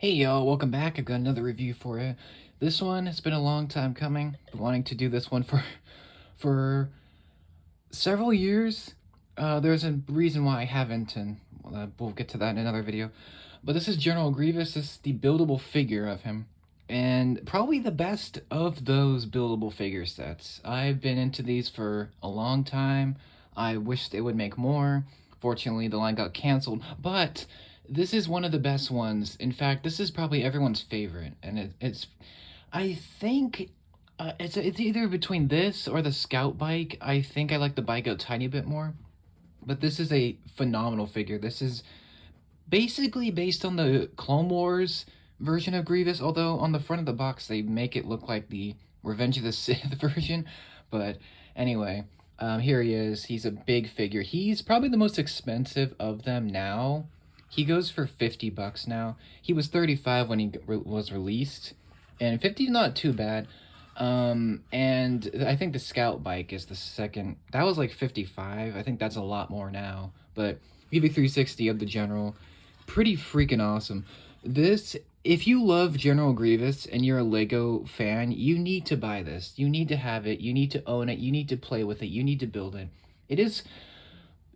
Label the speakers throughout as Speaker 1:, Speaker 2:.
Speaker 1: Hey y'all, welcome back. I've got another review for you. This one has been a long time coming. Been wanting to do this one for several years. There's a reason why I haven't, and we'll get to that in another video. But this is General Grievous. This is the buildable figure of him, and probably the best of those buildable figure sets. I've been into these for a long time. I wish they would make more. Fortunately, the line got canceled, but this is one of the best ones. In fact, this is probably everyone's favorite, and it's I think it's either between this or the Scout bike. I think I like the bike a tiny bit more, but this is a phenomenal figure. This is basically based on the Clone Wars version of Grievous, although on the front of the box they make it look like the Revenge of the Sith version. But anyway, here he is. He's a big figure. He's probably the most expensive of them now. He goes for $50 now. He was 35 when he was released, and 50 is not too bad. And I think the Scout bike is the second. That was like 55. I think that's a lot more now. But VB360 of the General, pretty freaking awesome. This, if you love General Grievous and you're a Lego fan, you need to buy this. You need to have it. You need to own it. You need to play with it. You need to build it. It is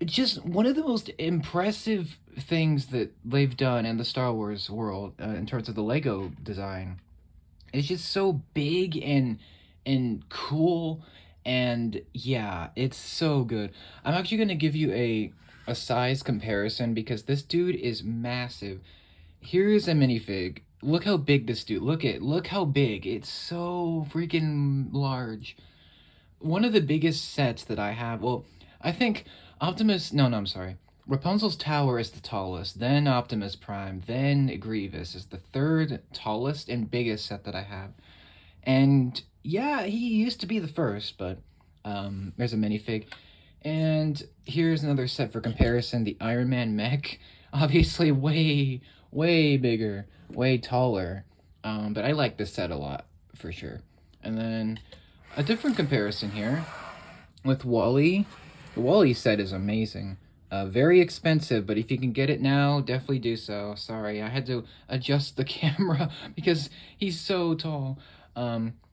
Speaker 1: just one of the most impressive things that they've done in the Star Wars world in terms of the Lego design. It's just so big and cool, and yeah, it's so good. I'm actually gonna give you a size comparison because this dude is massive. Here's a minifig. Look how big this dude. Look how big. It's so freaking large. One of the biggest sets that I have. Well, I think Optimus. No, I'm sorry. Rapunzel's tower is the tallest, then Optimus Prime, then Grievous is the third tallest and biggest set that I have. And yeah, he used to be the first, but there's a minifig. And here's another set for comparison, the Iron Man mech. Obviously way bigger, way taller. But I like this set a lot, for sure. And then a different comparison here with Wally. The Wally set is amazing. Very expensive, but if you can get it now, definitely do so. Sorry, I had to adjust the camera because he's so tall.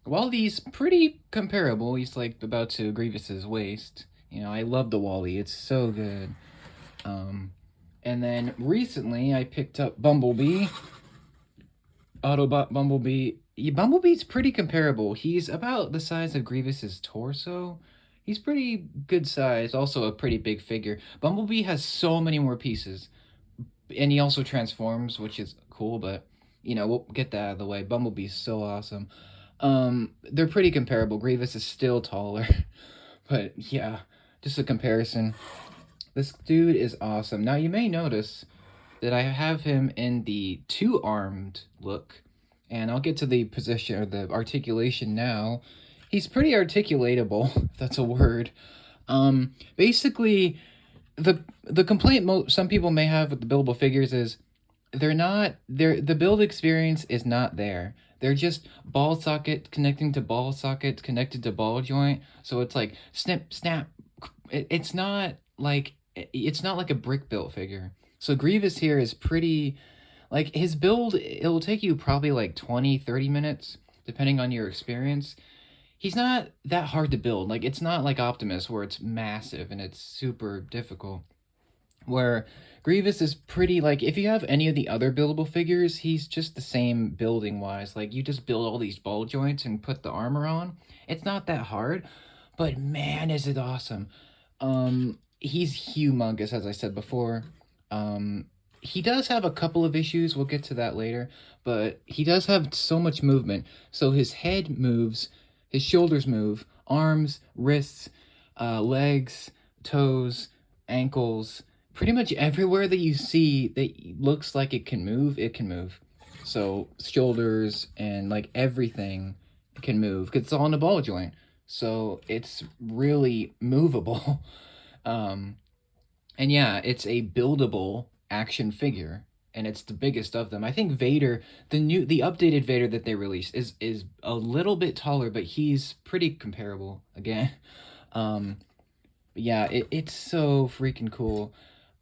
Speaker 1: Wally's pretty comparable. He's like about to Grievous's waist. You know, I love the Wally. It's so good. And then recently I picked up Bumblebee. Autobot Bumblebee. Yeah, Bumblebee's pretty comparable. He's about the size of Grievous's torso. He's pretty good size, also a pretty big figure. Bumblebee has so many more pieces, and he also transforms, which is cool, but, you know, we'll get that out of the way. Bumblebee's so awesome. They're pretty comparable. Grievous is still taller, but yeah, just a comparison. This dude is awesome. Now, you may notice that I have him in the two-armed look, and I'll get to the position or the articulation now. He's pretty articulatable, if that's a word. Basically, the complaint some people may have with the buildable figures is the build experience is not there. They're just ball socket connecting to ball socket connected to ball joint. So it's like snip, snap. It's not like a brick built figure. So Grievous here is pretty, like, his build, it'll take you probably like 20-30 minutes, depending on your experience. He's not that hard to build. Like, it's not like Optimus where it's massive and it's super difficult. Where Grievous is pretty, like, if you have any of the other buildable figures, he's just the same building wise. Like, you just build all these ball joints and put the armor on. It's not that hard, but man, is it awesome. He's humongous, as I said before. He does have a couple of issues, we'll get to that later, but he does have so much movement. So his head moves, his shoulders move, arms, wrists, legs, toes, ankles, pretty much everywhere that you see that looks like it can move, it can move. So shoulders and like everything can move because it's all in a ball joint. So it's really movable. And yeah, it's a buildable action figure, and it's the biggest of them. I think Vader, the updated Vader that they released is a little bit taller, but he's pretty comparable again. Yeah, it's so freaking cool.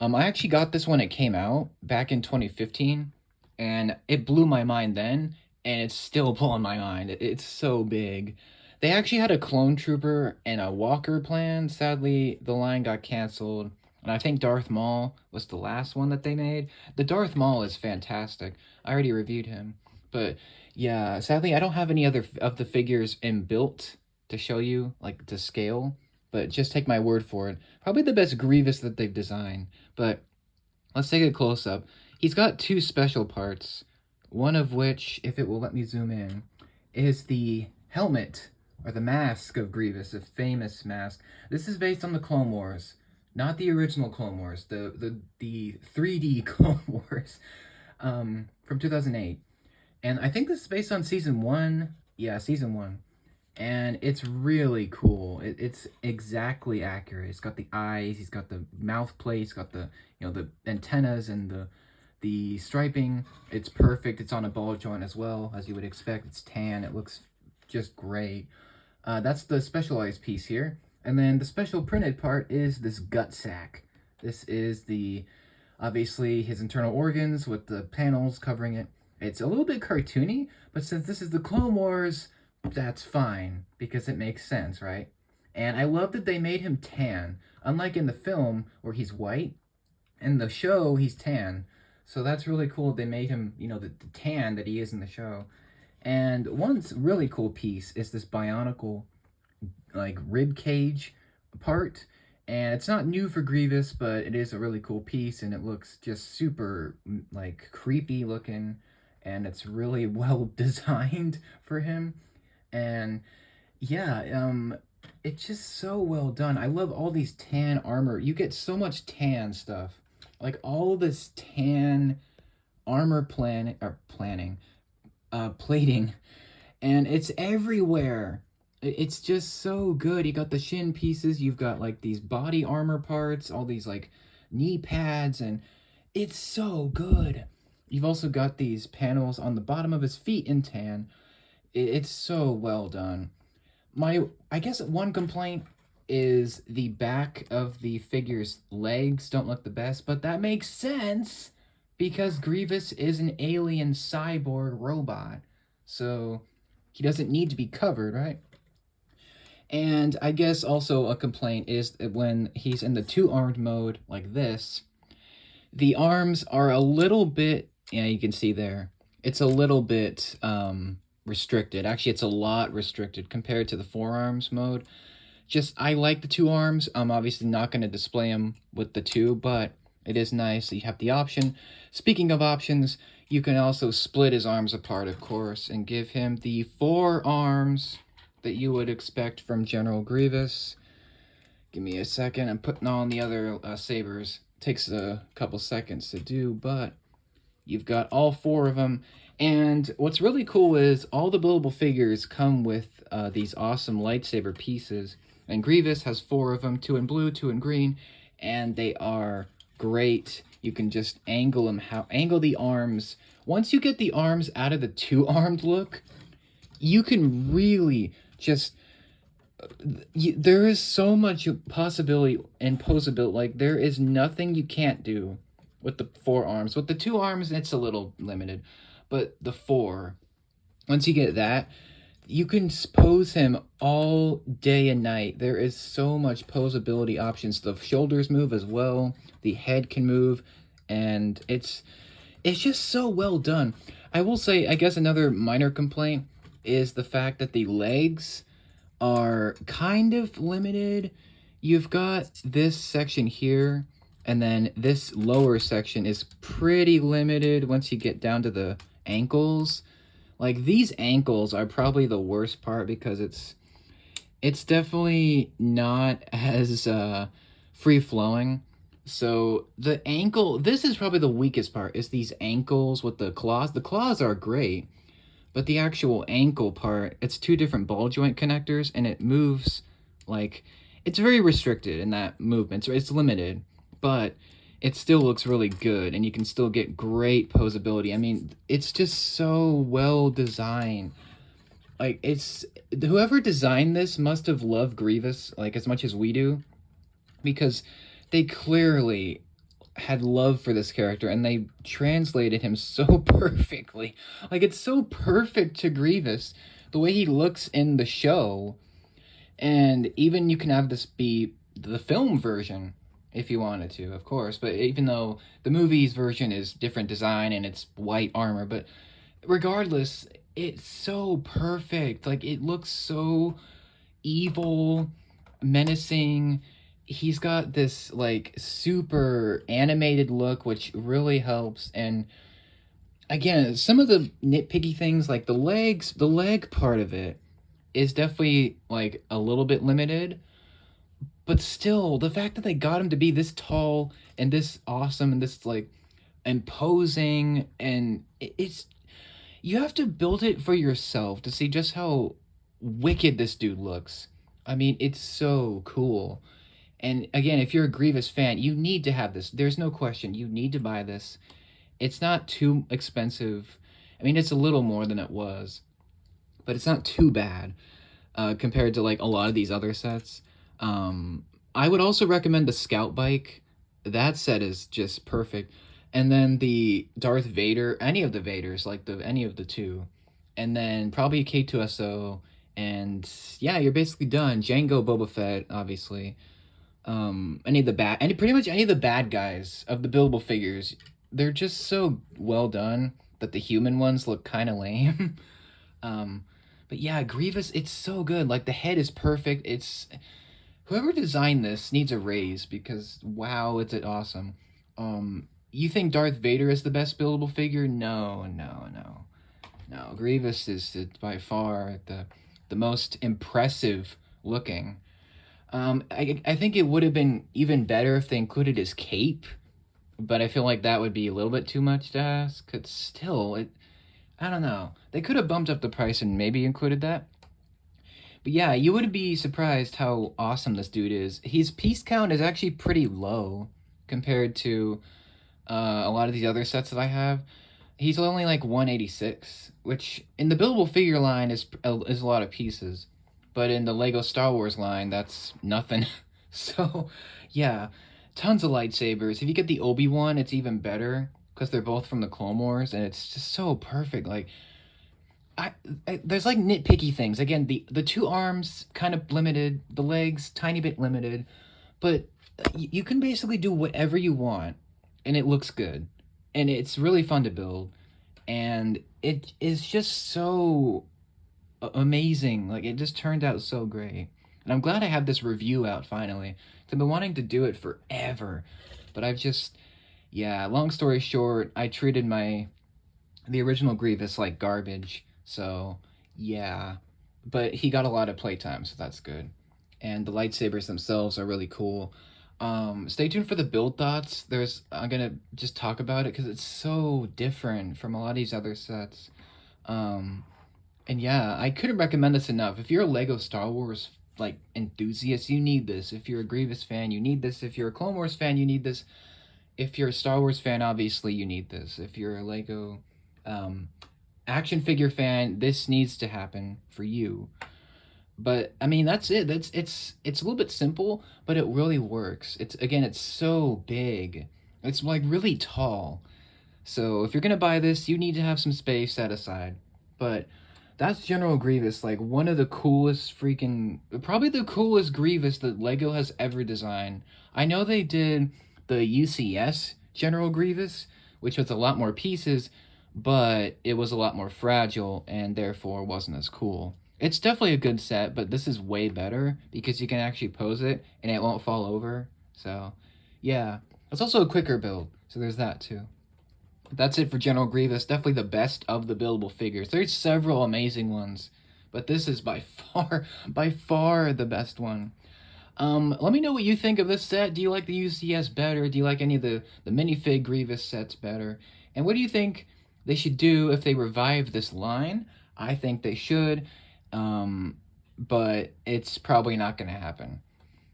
Speaker 1: I actually got this when it came out back in 2015, and it blew my mind then, and it's still blowing my mind. It's so big. They actually had a clone trooper and a walker plan. Sadly, the line got canceled, and I think Darth Maul was the last one that they made. The Darth Maul is fantastic. I already reviewed him, but yeah, sadly, I don't have any other of the figures in built to show you, like to scale. But just take my word for it. Probably the best Grievous that they've designed. But let's take a close up. He's got two special parts, one of which, if it will let me zoom in, is the helmet or the mask of Grievous, a famous mask. This is based on the Clone Wars, not the original Clone Wars, the 3D Clone Wars from 2008. And I think this is based on season 1. Yeah, season 1. And it's really cool. It's exactly accurate. It's got the eyes, he's got the mouth plate, he's got the the antennas and the striping. It's perfect. It's on a ball joint as well, as you would expect. It's tan. It looks just great. That's the specialized piece here. And then the special printed part is this gut sack. This is obviously his internal organs with the panels covering it. It's a little bit cartoony, but since this is the Clone Wars, that's fine, because it makes sense, right? And I love that they made him tan. Unlike in the film, where he's white, in the show, he's tan. So that's really cool. They made him, the tan that he is in the show. And one really cool piece is this bionicle, like, rib cage part. And it's not new for Grievous, but it is a really cool piece, and it looks just super, like, creepy looking. And it's really well designed for him. And yeah, it's just so well done. I love all these tan armor. You get so much tan stuff. Like all this tan armor plating, and it's everywhere. It's just so good. You got the shin pieces, you've got like these body armor parts, all these like knee pads, and it's so good. You've also got these panels on the bottom of his feet in tan. It's so well done. I guess one complaint is the back of the figure's legs don't look the best, but that makes sense because Grievous is an alien cyborg robot. So he doesn't need to be covered, right? And I guess also a complaint is that when he's in the two-armed mode like this, the arms are a little bit, yeah, you can see there, it's a little bit restricted. Actually, it's a lot restricted compared to the forearms mode. I like the two arms. I'm obviously not going to display them with the two, but it is nice that you have the option. Speaking of options, you can also split his arms apart, of course, and give him the four arms that you would expect from General Grievous. Give me a second. I'm putting on the other sabers. Takes a couple seconds to do, but you've got all four of them. And what's really cool is all the buildable figures come with these awesome lightsaber pieces. And Grievous has four of them, two in blue, two in green, and they are great. You can just angle the arms. Once you get the arms out of the two-armed look, you can really just... there is so much possibility and posability. Like, there is nothing you can't do with the four arms. With the two arms, it's a little limited. But the four, once you get that, you can pose him all day and night. There is so much posability options. The shoulders move as well. The head can move. And it's just so well done. I will say, I guess another minor complaint is the fact that the legs are kind of limited. You've got this section here, and then this lower section is pretty limited once you get down to the ankles. Like, these ankles are probably the worst part because it's definitely not as free-flowing. So the ankle, this is probably the weakest part, is these ankles with the claws. The claws are great, but the actual ankle part, it's two different ball joint connectors, and it moves like, it's very restricted in that movement. So it's limited, but it still looks really good, and you can still get great posability. I mean, it's just so well designed. Like, whoever designed this must have loved Grievous, like, as much as we do, because they clearly had love for this character, and they translated him so perfectly. Like, it's so perfect to Grievous, the way he looks in the show. And even you can have this be the film version if you wanted to, of course. But even though the movie's version is different design and it's white armor, but regardless, it's so perfect. Like, it looks so evil, menacing. He's got this like super animated look, which really helps. And again, some of the nitpicky things, like the leg part of it is definitely like a little bit limited. But still, the fact that they got him to be this tall and this awesome and this like imposing, and it's, you have to build it for yourself to see just how wicked this dude looks. I mean, it's so cool. And again, if you're a Grievous fan, you need to have this. There's no question. You need to buy this. It's not too expensive. I mean, it's a little more than it was, but it's not too bad compared to like a lot of these other sets. I would also recommend the Scout Bike. That set is just perfect. And then the Darth Vader, any of the Vaders, like the any of the two, and then probably K2SO, and yeah, you're basically done. Jango Boba Fett, obviously. Any pretty much any of the bad guys of the buildable figures, they're just so well done that the human ones look kind of lame. um, but yeah, Grievous, it's so good. Like, the head is perfect. It's, whoever designed this needs a raise because wow, it's awesome. You think Darth Vader is the best buildable figure? No, no, no, no. Grievous is by far the most impressive looking. I think it would have been even better if they included his cape, but I feel like that would be a little bit too much to ask. It's still, I don't know. They could have bumped up the price and maybe included that. But yeah, you would be surprised how awesome this dude is. His piece count is actually pretty low compared to a lot of these other sets that I have. He's only like 186, which in the buildable figure line is a lot of pieces, but in the Lego Star Wars line, that's nothing. So, yeah, tons of lightsabers. If you get the Obi-Wan, it's even better because they're both from the Clone Wars, and it's just so perfect. Like, there's like nitpicky things. Again, the two arms kind of limited, the legs tiny bit limited, but you can basically do whatever you want, and it looks good, and it's really fun to build, and it is just so amazing. Like, it just turned out so great, and I'm glad I have this review out finally. I've been wanting to do it forever, but I've just, yeah. Long story short, I treated the original Grievous like garbage. So, yeah. But he got a lot of playtime, so that's good. And the lightsabers themselves are really cool. Stay tuned for the build thoughts. I'm gonna just talk about it because it's so different from a lot of these other sets. Um, and yeah, I couldn't recommend this enough. If you're a Lego Star Wars like enthusiast, you need this. If you're a Grievous fan, you need this. If you're a Clone Wars fan, you need this. If you're a Star Wars fan, obviously you need this. If you're a Lego um, action figure fan, this needs to happen for you. But I mean, that's it. It's a little bit simple, but it really works. It's so big. It's like really tall. So if you're gonna buy this, you need to have some space set aside. But that's General Grievous, like one of the coolest freaking, probably the coolest Grievous that Lego has ever designed. I know they did the UCS General Grievous, which was a lot more pieces, but it was a lot more fragile and therefore wasn't as cool. It's definitely a good set, but this is way better because you can actually pose it and it won't fall over. So, yeah. It's also a quicker build, so there's that too. That's it for General Grievous. Definitely the best of the buildable figures. There's several amazing ones, but this is by far the best one. Let me know what you think of this set. Do you like the UCS better? Do you like any of the minifig Grievous sets better? And what do you think they should do if they revive this line? I think they should, but it's probably not going to happen.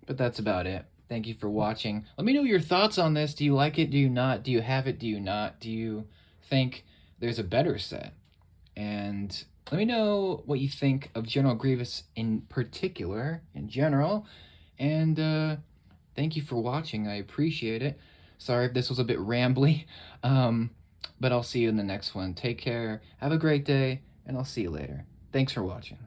Speaker 1: But that's about it. Thank you for watching. Let me know your thoughts on this. Do you like it? Do you not? Do you have it? Do you not? Do you think there's a better set? And let me know what you think of General Grievous in particular, in general. And thank you for watching. I appreciate it. Sorry if this was a bit rambly, but I'll see you in the next one. Take care, have a great day, and I'll see you later. Thanks for watching.